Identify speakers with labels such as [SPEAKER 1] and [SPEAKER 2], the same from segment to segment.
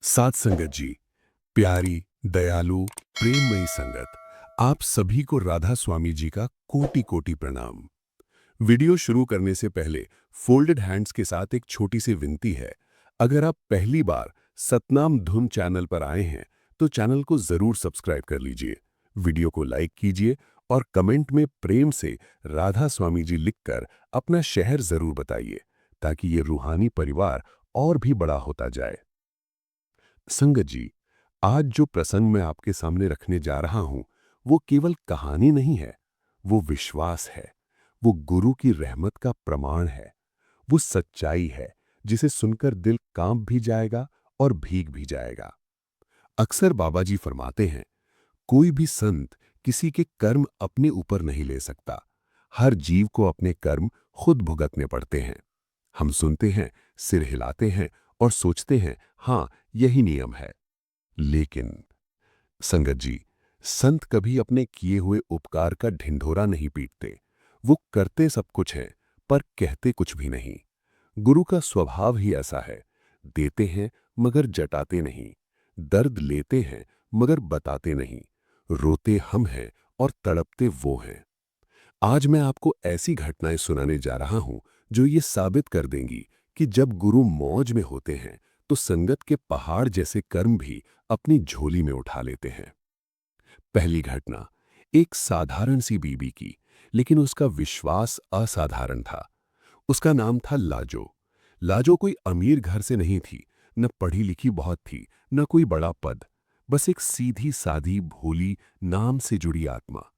[SPEAKER 1] साथ संगत जी, प्यारी, दयालु, प्रेममयी संगत, आप सभी को राधा स्वामी जी का कोटि कोटि प्रणाम। वीडियो शुरू करने से पहले फोल्डेड हैंड्स के साथ एक छोटी सी विनती है। अगर आप पहली बार सतनाम धुन चैनल पर आए हैं तो चैनल को जरूर सब्सक्राइब कर लीजिए, वीडियो को लाइक कीजिए और कमेंट में प्रेम से राधा स्वामी जी लिखकर अपना शहर जरूर बताइए, ताकि ये रूहानी परिवार और भी बड़ा होता जाए। संगत जी, आज जो प्रसंग मैं आपके सामने रखने जा रहा हूं, वो केवल कहानी नहीं है, वो विश्वास है, वो गुरु की रहमत का प्रमाण है, वो सच्चाई है जिसे सुनकर दिल कांप भी जाएगा और भीग भी जाएगा। अक्सर बाबा जी फरमाते हैं, कोई भी संत किसी के कर्म अपने ऊपर नहीं ले सकता। हर जीव को अपने कर्म खुद भुगतने पड़ते हैं। हम सुनते हैं, सिर हिलाते हैं और सोचते हैं, हाँ, यही नियम है। लेकिन संगत जी, संत कभी अपने किए हुए उपकार का ढिंढोरा नहीं पीटते। वो करते सब कुछ है, पर कहते कुछ भी नहीं। गुरु का स्वभाव ही ऐसा है, देते हैं मगर जटाते नहीं, दर्द लेते हैं मगर बताते नहीं, रोते हम हैं और तड़पते वो हैं। आज मैं आपको ऐसी घटनाएं सुनाने जा रहा हूं जो ये साबित कर देंगी कि जब गुरु मौज में होते हैं तो संगत के पहाड़ जैसे कर्म भी अपनी झोली में उठा लेते हैं। पहली घटना एक साधारण सी बीबी की, लेकिन उसका विश्वास असाधारण था। उसका नाम था लाजो। लाजो कोई अमीर घर से नहीं थी, न पढ़ी लिखी बहुत थी, न कोई बड़ा पद। बस एक सीधी सादी भोली नाम से जुड़ी आत्मा।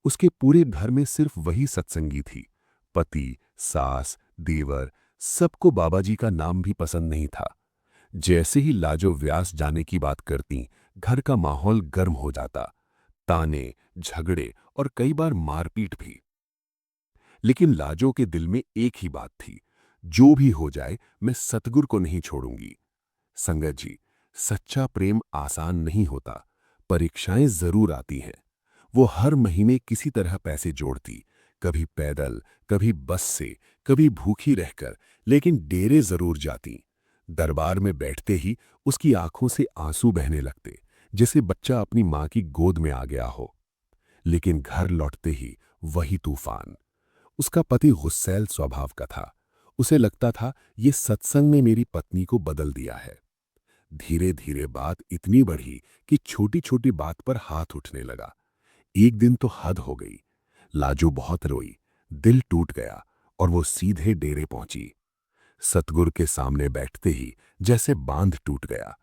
[SPEAKER 1] उसके पूरे घर में सिर्फ वही सत्संगी थी। पति, सास, देवर, सबको बाबा जी का नाम भी पसंद नहीं था। जैसे ही लाजो व्यास जाने की बात करती, घर का माहौल गर्म हो जाता। ताने, झगड़े और कई बार मारपीट भी। लेकिन लाजो के दिल में एक ही बात थी, जो भी हो जाए मैं सतगुरु को नहीं छोड़ूंगी। संगत जी, सच्चा प्रेम आसान नहीं होता, परीक्षाएं जरूर आती हैं। वो हर महीने किसी तरह पैसे जोड़ती, कभी पैदल, कभी बस से, कभी भूखी रहकर, लेकिन डेरे जरूर जाती। दरबार में बैठते ही उसकी आंखों से आंसू बहने लगते, जैसे बच्चा अपनी मां की गोद में आ गया हो। लेकिन घर लौटते ही वही तूफान। उसका पति गुस्सैल स्वभाव का था। उसे लगता था, ये सत्संग ने मेरी पत्नी को बदल दिया है। धीरे धीरे बात इतनी बढ़ी कि छोटी छोटी बात पर हाथ उठने लगा। एक दिन तो हद हो गई। लाजो बहुत रोई, दिल टूट गया और वो सीधे डेरे पहुंची। सतगुरु के सामने बैठते ही जैसे बांध टूट गया।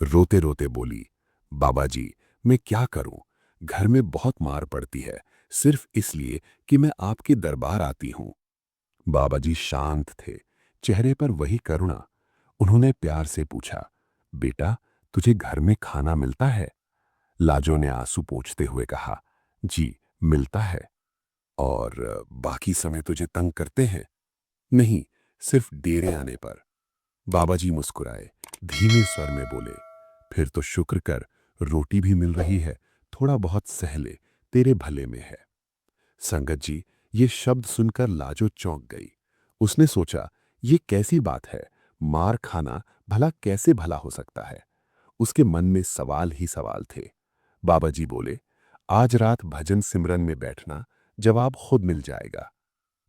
[SPEAKER 1] रोते रोते बोली, बाबा जी, मैं क्या करूं? घर में बहुत मार पड़ती है, सिर्फ इसलिए कि मैं आपके दरबार आती हूं। बाबा जी शांत थे, चेहरे पर वही करुणा। उन्होंने प्यार से पूछा, बेटा, तुझे घर में खाना मिलता है? लाजो ने आंसू पोंछते हुए कहा, जी, मिलता है। और बाकी समय तुझे तंग करते हैं? नहीं, सिर्फ डेरे आने पर। बाबा जी मुस्कुराए, धीमे स्वर में बोले, फिर तो शुक्र कर, रोटी भी मिल रही है, थोड़ा बहुत सह ले, तेरे भले में है। संगत जी, ये शब्द सुनकर लाजो चौंक गई। उसने सोचा, ये कैसी बात है? मार खाना भला कैसे भला हो सकता है? उसके मन में सवाल ही सवाल थे। बाबा जी बोले, आज रात भजन सिमरन में बैठना, जवाब खुद मिल जाएगा।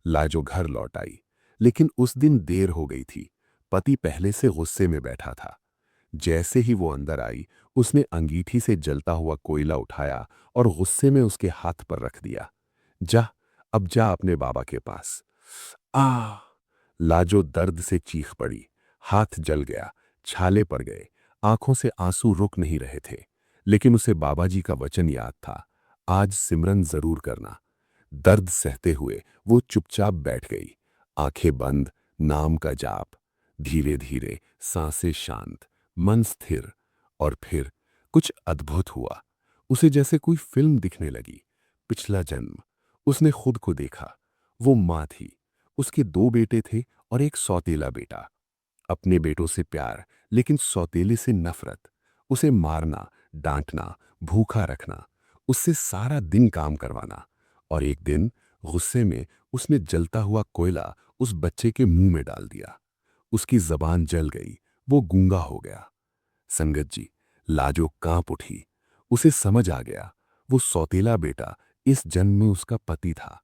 [SPEAKER 1] लाजो घर लौट आई, लेकिन उस दिन देर हो गई थी। पति पहले से गुस्से में बैठा था। जैसे ही वो अंदर आई, उसने अंगीठी से जलता हुआ कोयला उठाया और गुस्से में उसके हाथ पर रख दिया। जा, अब जा अपने बाबा के पास। आ! लाजो दर्द से चीख पड़ी। हाथ जल गया, छाले पड़ गए, आंखों से आंसू रुक नहीं रहे थे। लेकिन उसे बाबा जी का वचन याद था, आज सिमरन जरूर करना। दर्द सहते हुए वो चुपचाप बैठ गई, आंखें बंद, नाम का जाप। धीरे धीरे सांसें शांत, मन स्थिर। और फिर कुछ अद्भुत हुआ। उसे जैसे कोई फिल्म दिखने लगी। पिछला जन्म उसने खुद को देखा। वो मां थी, उसके दो बेटे थे और एक सौतेला बेटा। अपने बेटों से प्यार, लेकिन सौतेले से नफरत। उसे मारना, डांटना, भूखा रखना, उससे सारा दिन काम करवाना। और एक दिन गुस्से में उसने जलता हुआ कोयला उस बच्चे के मुंह में डाल दिया। उसकी जबान जल गई, वो गूंगा हो गया। संगत जी, लाजो कांप उठी। उसे समझ आ गया, वो सौतेला बेटा इस जन्म में उसका पति था।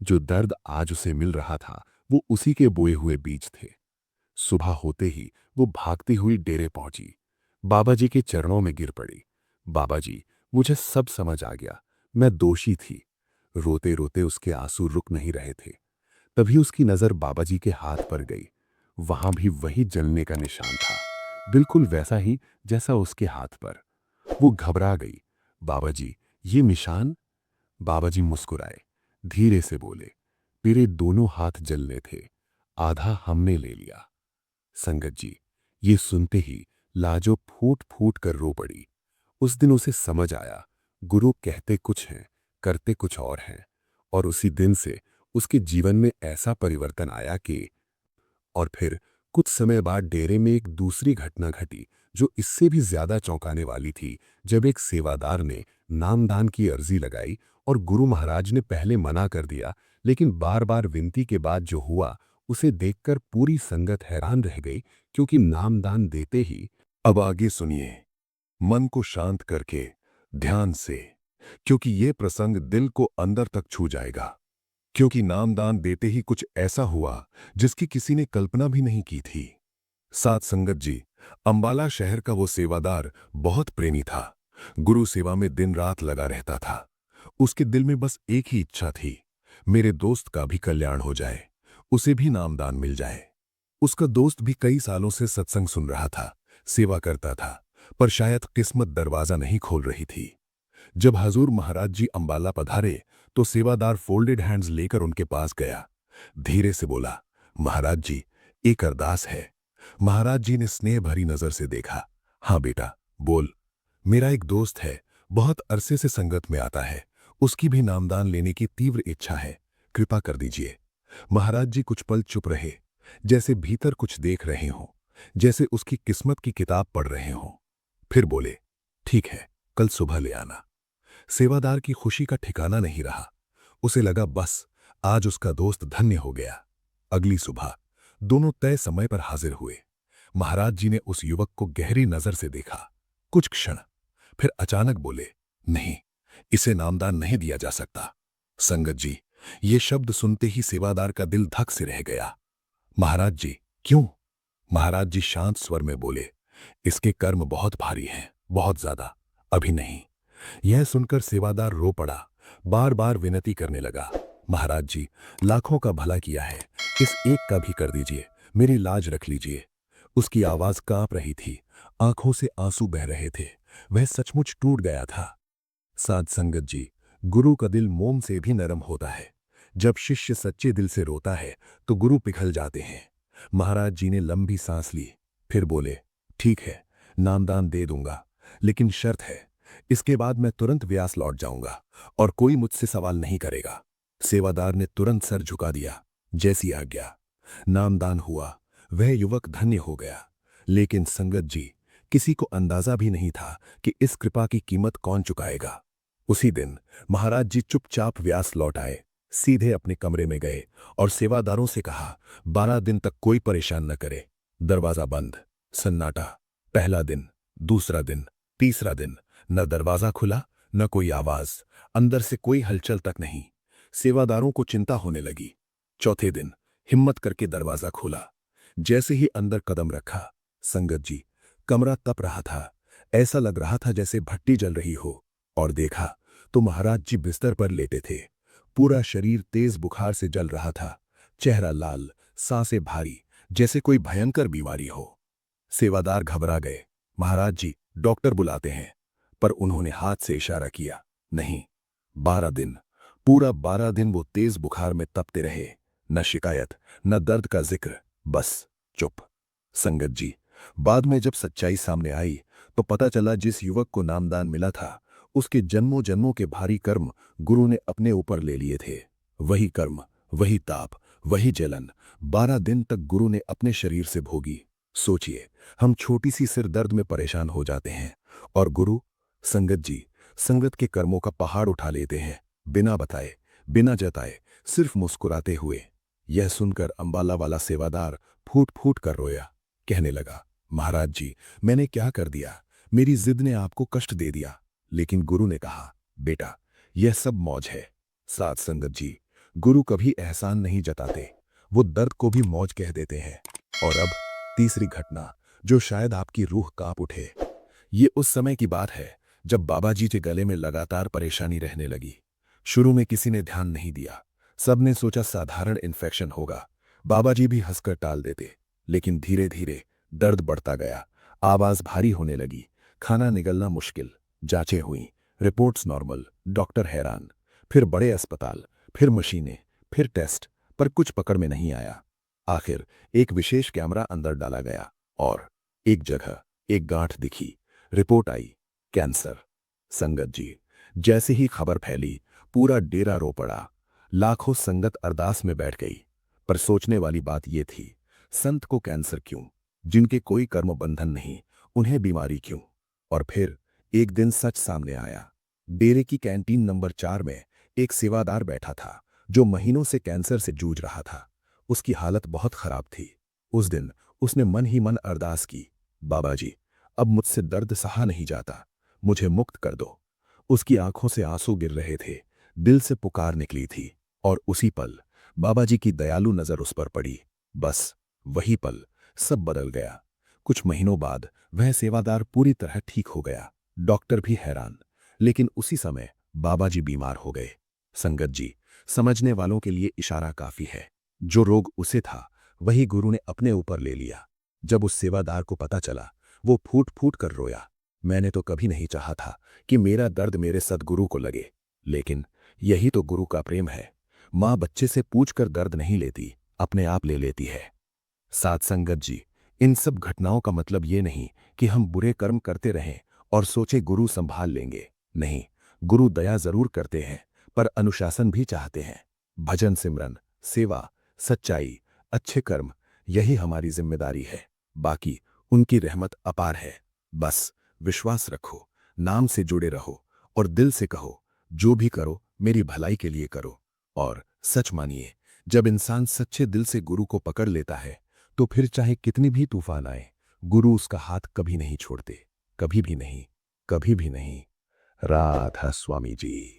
[SPEAKER 1] जो दर्द आज उसे मिल रहा था, वो उसी के बोए हुए बीज थे। सुबह होते ही वो भागती हुई डेरे पहुंची। बाबा जी के चरणों में गिर पड़ी। बाबा जी, मुझे सब समझ आ गया, मैं दोषी थी। रोते रोते उसके आंसू रुक नहीं रहे थे। तभी उसकी नजर बाबा जी के हाथ पर गई। वहां भी वही जलने का निशान था, बिल्कुल वैसा ही जैसा उसके हाथ पर। वो घबरा गई। बाबा जी, ये निशान? बाबा जी मुस्कुराए, धीरे से बोले, मेरे दोनों हाथ जलने थे, आधा हमने ले लिया। संगत जी, ये सुनते ही लाजो फूट फूट कर रो पड़ी। उस दिन उसे समझ आया, गुरु कहते कुछ हैं, करते कुछ और हैं। और उसी दिन से उसके जीवन में ऐसा परिवर्तन आया कि और फिर कुछ समय बाद डेरे में एक दूसरी घटना घटी, जो इससे भी ज्यादा चौंकाने वाली थी। जब एक सेवादार ने नामदान की अर्जी लगाई और गुरु महाराज ने पहले मना कर दिया, लेकिन बार बार विनती के बाद जो हुआ, उसे देखकर पूरी संगत हैरान रह गई, क्योंकि नामदान देते ही। अब आगे सुनिए, मन को शांत करके, ध्यान से, क्योंकि ये प्रसंग दिल को अंदर तक छू जाएगा। क्योंकि नामदान देते ही कुछ ऐसा हुआ जिसकी किसी ने कल्पना भी नहीं की थी। साथ संगत जी, अंबाला शहर का वो सेवादार बहुत प्रेमी था। गुरु सेवा में दिन रात लगा रहता था। उसके दिल में बस एक ही इच्छा थी, मेरे दोस्त का भी कल्याण हो जाए, उसे भी नामदान मिल जाए। उसका दोस्त भी कई सालों से सत्संग सुन रहा था, सेवा करता था, पर शायद किस्मत दरवाजा नहीं खोल रही थी। जब हजूर महाराज जी अंबाला पधारे, तो सेवादार फोल्डेड हैंड्स लेकर उनके पास गया। धीरे से बोला, महाराज जी, एक अरदास है। महाराज जी ने स्नेह भरी नजर से देखा। हाँ बेटा, बोल। मेरा एक दोस्त है, बहुत अरसे से संगत में आता है, उसकी भी नामदान लेने की तीव्र इच्छा है, कृपा कर दीजिए। महाराज जी कुछ पल चुप रहे, जैसे भीतर कुछ देख रहे हों, जैसे उसकी किस्मत की किताब पढ़ रहे हों। फिर बोले, ठीक है, कल सुबह ले आना। सेवादार की खुशी का ठिकाना नहीं रहा। उसे लगा बस आज उसका दोस्त धन्य हो गया। अगली सुबह दोनों तय समय पर हाजिर हुए। महाराज जी ने उस युवक को गहरी नजर से देखा कुछ क्षण, फिर अचानक बोले, नहीं, इसे नामदान नहीं दिया जा सकता। संगत जी, ये शब्द सुनते ही सेवादार का दिल धक से रह गया। महाराज जी, क्यों? महाराज जी शांत स्वर में बोले, इसके कर्म बहुत भारी हैं, बहुत ज्यादा, अभी नहीं। यह सुनकर सेवादार रो पड़ा, बार बार विनती करने लगा, महाराज जी, लाखों का भला किया है, इस एक का भी कर दीजिए, मेरी लाज रख लीजिए। उसकी आवाज कांप रही थी, आंखों से आंसू बह रहे थे, वह सचमुच टूट गया था। साध संगत जी, गुरु का दिल मोम से भी नरम होता है। जब शिष्य सच्चे दिल से रोता है तो गुरु पिघल जाते हैं। महाराज जी ने लंबी सांस ली, फिर बोले, ठीक है, नामदान दे दूंगा, लेकिन शर्त है, इसके बाद मैं तुरंत व्यास लौट जाऊंगा और कोई मुझसे सवाल नहीं करेगा। सेवादार ने तुरंत सर झुका दिया, जैसी आज्ञा। नामदान हुआ, वह युवक धन्य हो गया। लेकिन संगत जी, किसी को अंदाजा भी नहीं था कि इस कृपा की कीमत कौन चुकाएगा। उसी दिन महाराज जी चुपचाप व्यास लौट आए, सीधे अपने कमरे में गए और सेवादारों से कहा, 12 दिन तक कोई परेशान न करे। दरवाजा बंद, सन्नाटा। पहला दिन, दूसरा दिन, तीसरा दिन, न दरवाजा खुला, न कोई आवाज, अंदर से कोई हलचल तक नहीं। सेवादारों को चिंता होने लगी। चौथे दिन हिम्मत करके दरवाजा खोला। जैसे ही अंदर कदम रखा, संगत जी, कमरा तप रहा था, ऐसा लग रहा था जैसे भट्टी जल रही हो। और देखा तो महाराज जी बिस्तर पर लेटे थे। पूरा शरीर तेज बुखार से जल रहा था, चेहरा लाल, सांसें भारी, जैसे कोई भयंकर बीमारी हो। सेवादार घबरा गए, महाराज जी, डॉक्टर बुलाते हैं। पर उन्होंने हाथ से इशारा किया, नहीं। 12 दिन, पूरा 12 दिन वो तेज बुखार में तपते रहे, न शिकायत, न दर्द का जिक्र, बस चुप। संगत जी, बाद में जब सच्चाई सामने आई तो पता चला जिस युवक को नामदान मिला था, उसके जन्मों जन्मों के भारी कर्म गुरु ने अपने ऊपर ले लिए थे। वही कर्म, वही ताप, वही जलन 12 दिन तक गुरु ने अपने शरीर से भोगी। सोचिए, हम छोटी सी सिर दर्द में परेशान हो जाते हैं और गुरु, संगत जी, संगत के कर्मों का पहाड़ उठा लेते हैं, बिना बताए, बिना जताए, सिर्फ मुस्कुराते हुए। यह सुनकर अंबाला वाला सेवादार फूट फूट कर रोया, कहने लगा, महाराज जी, मैंने क्या कर दिया? मेरी जिद ने आपको कष्ट दे दिया। लेकिन गुरु ने कहा, बेटा, यह सब मौज है। साध संगत जी, गुरु कभी एहसान नहीं जताते, वो दर्द को भी मौज कह देते हैं। और अब तीसरी घटना, जो शायद आपकी रूह कांप उठे। ये उस समय की बात है जब बाबा जी के गले में लगातार परेशानी रहने लगी। शुरू में किसी ने ध्यान नहीं दिया, सबने सोचा साधारण इन्फेक्शन होगा। बाबा जी भी हंसकर टाल देते। लेकिन धीरे धीरे दर्द बढ़ता गया, आवाज भारी होने लगी, खाना निगलना मुश्किल। जांचें हुई, रिपोर्ट्स नॉर्मल, डॉक्टर हैरान। फिर बड़े अस्पताल, फिर मशीनें, फिर टेस्ट, पर कुछ पकड़ में नहीं आया। आखिर एक विशेष कैमरा अंदर डाला गया और एक जगह एक गांठ दिखी। रिपोर्ट आई, कैंसर। संगत जी, जैसे ही खबर फैली, पूरा डेरा रो पड़ा। लाखों संगत अरदास में बैठ गई। पर सोचने वाली बात यह थी, संत को कैंसर क्यों? जिनके कोई कर्म बंधन नहीं, उन्हें बीमारी क्यों? और फिर एक दिन सच सामने आया। डेरे की कैंटीन नंबर 4 में एक सेवादार बैठा था, जो महीनों से कैंसर से जूझ रहा था। उसकी हालत बहुत खराब थी। उस दिन उसने मन ही मन अरदास की, बाबा जी, अब मुझसे दर्द सहा नहीं जाता, मुझे मुक्त कर दो। उसकी आंखों से आंसू गिर रहे थे, दिल से पुकार निकली थी। और उसी पल बाबा जी की दयालु नजर उस पर पड़ी। बस वही पल सब बदल गया। कुछ महीनों बाद वह सेवादार पूरी तरह ठीक हो गया। डॉक्टर भी हैरान। लेकिन उसी समय बाबा जी बीमार हो गए। संगत जी, समझने वालों के लिए इशारा काफी है। जो रोग उसे था, वही गुरु ने अपने ऊपर ले लिया। जब उस सेवादार को पता चला, वो फूट फूट कर रोया। मैंने तो कभी नहीं चाहा था कि मेरा दर्द मेरे सद्गुरु को लगे। लेकिन यही तो गुरु का प्रेम है। माँ बच्चे से पूछकर दर्द नहीं लेती, अपने आप ले लेती है। साध संगत जी, इन सब घटनाओं का मतलब ये नहीं कि हम बुरे कर्म करते रहें और सोचे गुरु संभाल लेंगे। नहीं, गुरु दया जरूर करते हैं, पर अनुशासन भी चाहते हैं। भजन, सिमरन, सेवा, सच्चाई, अच्छे कर्म, यही हमारी जिम्मेदारी है। बाकी उनकी रहमत अपार है। बस विश्वास रखो, नाम से जुड़े रहो और दिल से कहो, जो भी करो मेरी भलाई के लिए करो। और सच मानिए, जब इंसान सच्चे दिल से गुरु को पकड़ लेता है, तो फिर चाहे कितनी भी तूफान आए, गुरु उसका हाथ कभी नहीं छोड़ते। कभी भी नहीं, कभी भी नहीं। राधा स्वामी जी।